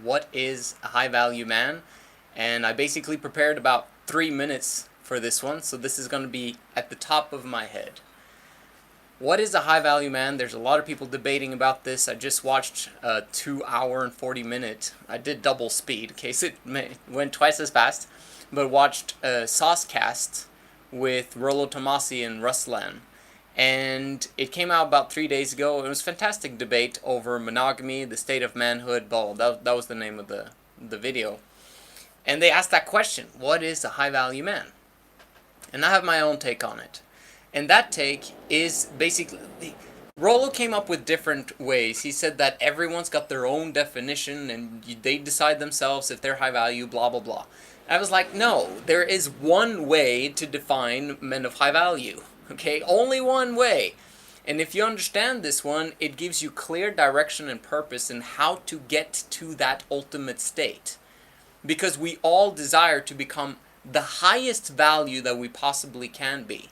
what is a high value man, and I basically prepared about 3 minutes for this one, so this is going to be at the top of my head. What is a high value man? There's a lot of people debating about this. I just watched a 2 hour and 40 minute. I did double speed in case it went twice as fast, but watched a Saucecast with Rollo Tomasi and Ruslan. And it came out about 3 days ago. It was a fantastic debate over monogamy, the state of manhood, blah, that was the name of the video. And they asked that question, what is a high value man? And I have my own take on it. And that take is basically, Rollo came up with different ways. He said that everyone's got their own definition and they decide themselves if they're high value, blah, blah, blah. And I was like, no, there is one way to define men of high value. Okay, only one way. And if you understand this one, it gives you clear direction and purpose in how to get to that ultimate state. Because we all desire to become the highest value that we possibly can be.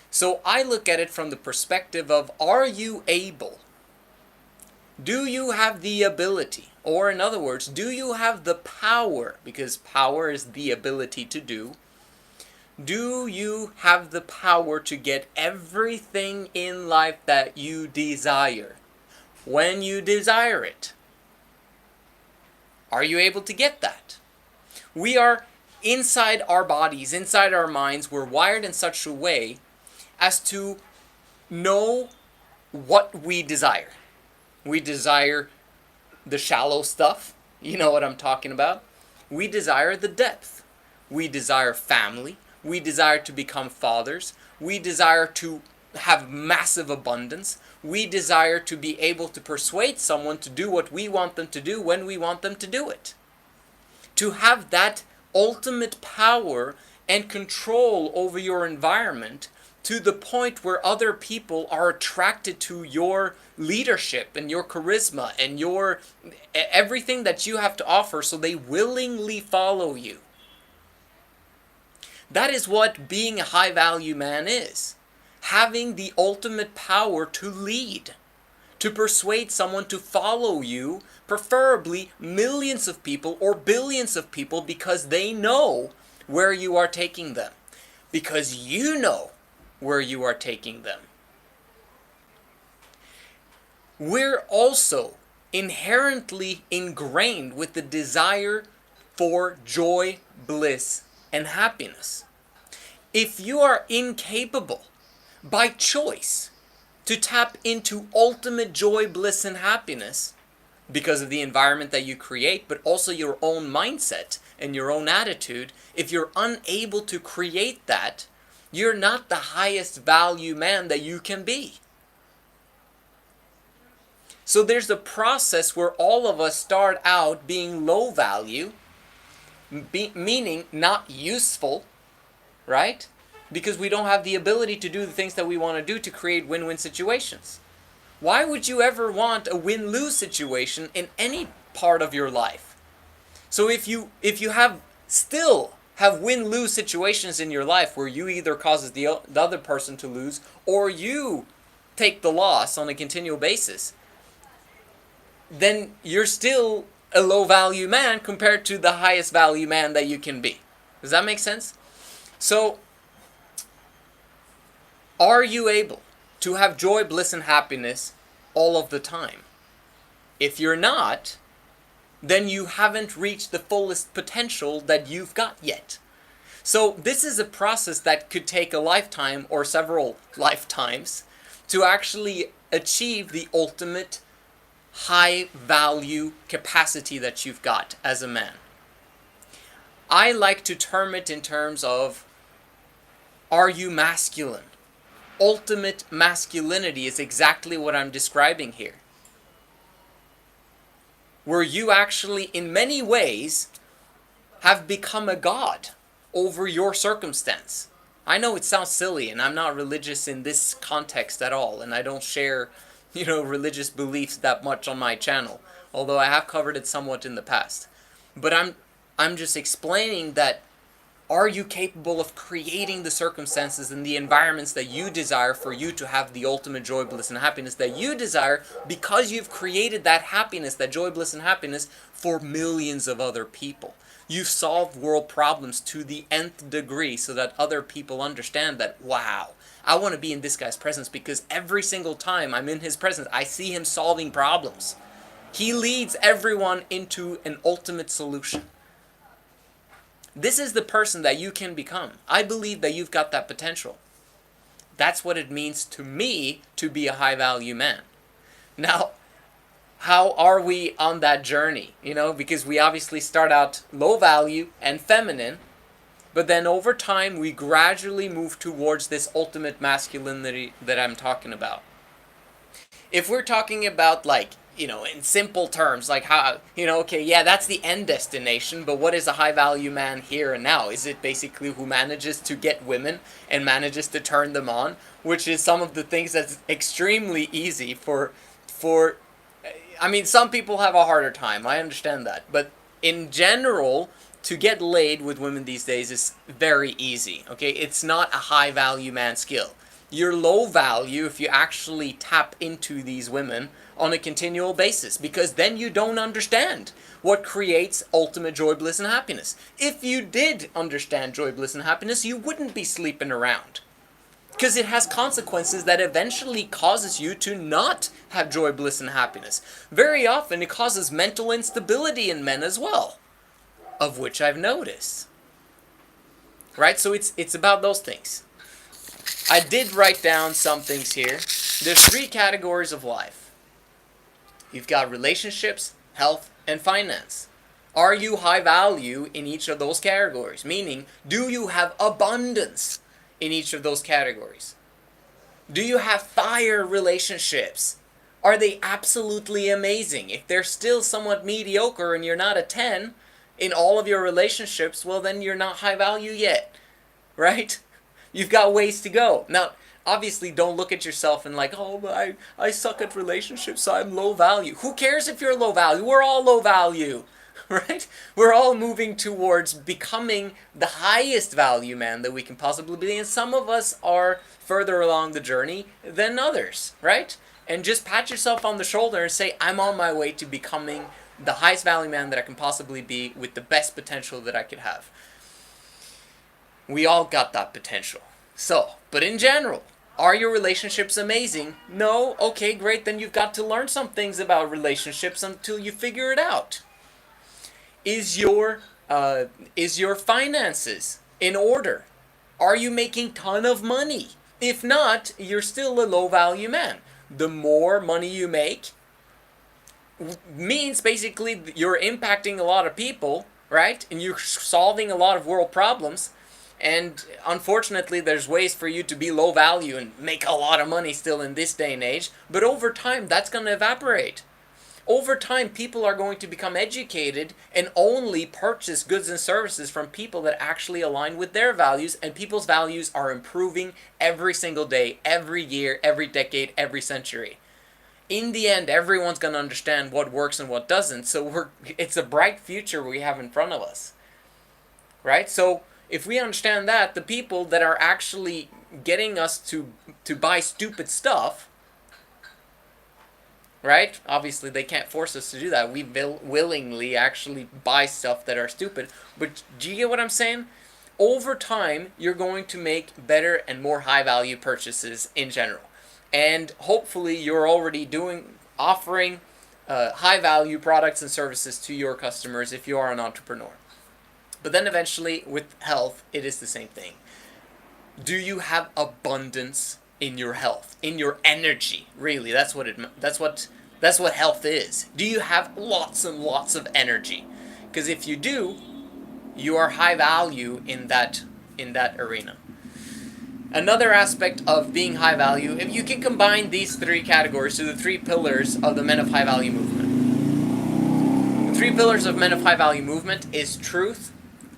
So I look at it from the perspective of, are you able? Do you have the ability? Or in other words, do you have the power? Because power is the ability to do. Do you have the power to get everything in life that you desire when you desire it? Are you able to get that? We are inside our bodies, inside our minds, we're wired in such a way as to know what we desire. We desire the shallow stuff, you know what I'm talking about. We desire the depth. We desire family. We desire to become fathers. We desire to have massive abundance. We desire to be able to persuade someone to do what we want them to do when we want them to do it. To have that ultimate power and control over your environment to the point where other people are attracted to your leadership and your charisma and your everything that you have to offer, so they willingly follow you. That is what being a high value man is. Having the ultimate power to lead, to persuade someone to follow you, preferably millions of people or billions of people, because they know where you are taking them. Because you know where you are taking them. We're also inherently ingrained with the desire for joy, bliss, and happiness. If you are incapable by choice to tap into ultimate joy, bliss, and happiness because of the environment that you create, but also your own mindset and your own attitude, if you're unable to create that, you're not the highest value man that you can be. So there's a process where all of us start out being low value, meaning not useful, right? Because we don't have the ability to do the things that we want to do to create win-win situations. Why would you ever want a win-lose situation in any part of your life? So if you still have win-lose situations in your life where you either causes the other person to lose or you take the loss on a continual basis, then you're still a low-value man compared to the highest value man that you can be. Does that make sense? So, are you able to have joy, bliss, and happiness all of the time? If you're not, then you haven't reached the fullest potential that you've got yet. So this is a process that could take a lifetime or several lifetimes to actually achieve the ultimate high value capacity that you've got as a man. I like to term it in terms of, are you masculine? Ultimate masculinity is exactly what I'm describing here. Where you actually, in many ways, have become a god over your circumstance. I know it sounds silly, and I'm not religious in this context at all, and I don't share, religious beliefs that much on my channel, although I have covered it somewhat in the past. But I'm just explaining that, Are you capable of creating the circumstances and the environments that you desire for you to have the ultimate joy, bliss, and happiness that you desire, because you've created that happiness, that joy, bliss, and happiness for millions of other people? You've solved world problems to the nth degree so that other people understand that, wow, I want to be in this guy's presence because every single time I'm in his presence, I see him solving problems. He leads everyone into an ultimate solution. This is the person that you can become. I believe that you've got that potential. That's what it means to me to be a high-value man. Now, how are we on that journey? Because we obviously start out low value and feminine, but then over time we gradually move towards this ultimate masculinity that I'm talking about. If we're talking about in simple terms, like how, okay, yeah, that's the end destination, but what is a high-value man here and now? Is it basically who manages to get women and manages to turn them on, which is some of the things that's extremely easy for some people have a harder time, I understand that, but in general, to get laid with women these days is very easy, okay? It's not a high-value man skill. You're low value if you actually tap into these women on a continual basis, because then you don't understand what creates ultimate joy, bliss, and happiness. If you did understand joy, bliss, and happiness, you wouldn't be sleeping around, because it has consequences that eventually causes you to not have joy, bliss, and happiness. Very often it causes mental instability in men as well, of which I've noticed. Right? So it's about those things. I did write down some things here. There's 3 categories of life. You've got relationships, health, and finance. Are you high value in each of those categories? Meaning, do you have abundance in each of those categories? Do you have fire relationships? Are they absolutely amazing? If they're still somewhat mediocre and you're not a 10 in all of your relationships, well then you're not high value yet, right? You've got ways to go. Now, obviously don't look at yourself and oh, I suck at relationships, so I'm low value. Who cares if you're low value? We're all low value, right? We're all moving towards becoming the highest value man that we can possibly be, and some of us are further along the journey than others, right? And just pat yourself on the shoulder and say, I'm on my way to becoming the highest value man that I can possibly be with the best potential that I could have. We all got that potential. So, but in general, are your relationships amazing? No? Okay, great. Then you've got to learn some things about relationships until you figure it out. Is your finances in order? Are you making a ton of money? If not, you're still a low value man. The more money you make means basically you're impacting a lot of people, right? And you're solving a lot of world problems. And unfortunately, there's ways for you to be low value and make a lot of money still in this day and age. But over time, that's going to evaporate. Over time, people are going to become educated and only purchase goods and services from people that actually align with their values. And people's values are improving every single day, every year, every decade, every century. In the end, everyone's going to understand what works and what doesn't. So it's a bright future we have in front of us. Right? So if we understand that, the people that are actually getting us to buy stupid stuff, right? Obviously, they can't force us to do that. We willingly actually buy stuff that are stupid. But do you get what I'm saying? Over time, you're going to make better and more high-value purchases in general. And hopefully, you're already offering high-value products and services to your customers if you are an entrepreneur. But then eventually, with health, it is the same thing. Do you have abundance in your health, in your energy? Really, that's what health is. Do you have lots and lots of energy? Because if you do, you are high value in that arena. Another aspect of being high value, if you can combine these 3 categories to the 3 pillars of the Men of High Value movement. The 3 pillars of Men of High Value movement is truth,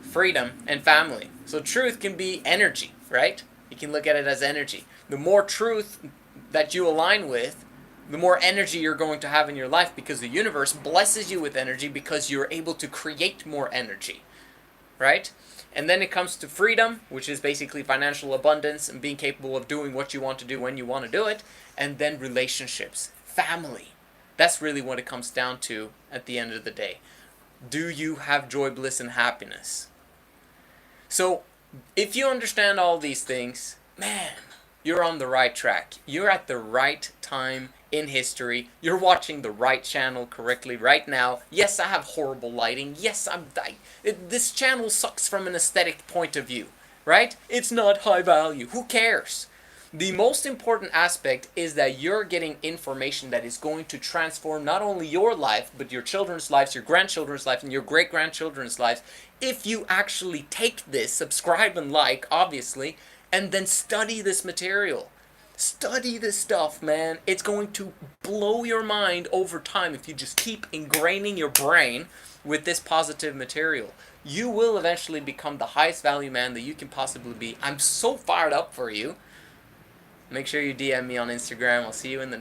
freedom, and family. So truth can be energy, right? You can look at it as energy. The more truth that you align with, the more energy you're going to have in your life, because the universe blesses you with energy because you're able to create more energy. right? And then it comes to freedom, which is basically financial abundance and being capable of doing what you want to do when you want to do it. And then relationships, family. That's really what it comes down to at the end of the day. Do you have joy, bliss, and happiness? So, if you understand all these things, man, you're on the right track. You're at the right time in history. You're watching the right channel correctly right now. Yes, I have horrible lighting. Yes, this channel sucks from an aesthetic point of view, right? It's not high value. Who cares? The most important aspect is that you're getting information that is going to transform not only your life, but your children's lives, your grandchildren's life, and your great-grandchildren's lives. If you actually take this, subscribe and like, obviously, and then study this material. Study this stuff, man. It's going to blow your mind over time if you just keep ingraining your brain with this positive material. You will eventually become the highest value man that you can possibly be. I'm so fired up for you. Make sure you DM me on Instagram. I'll see you in the next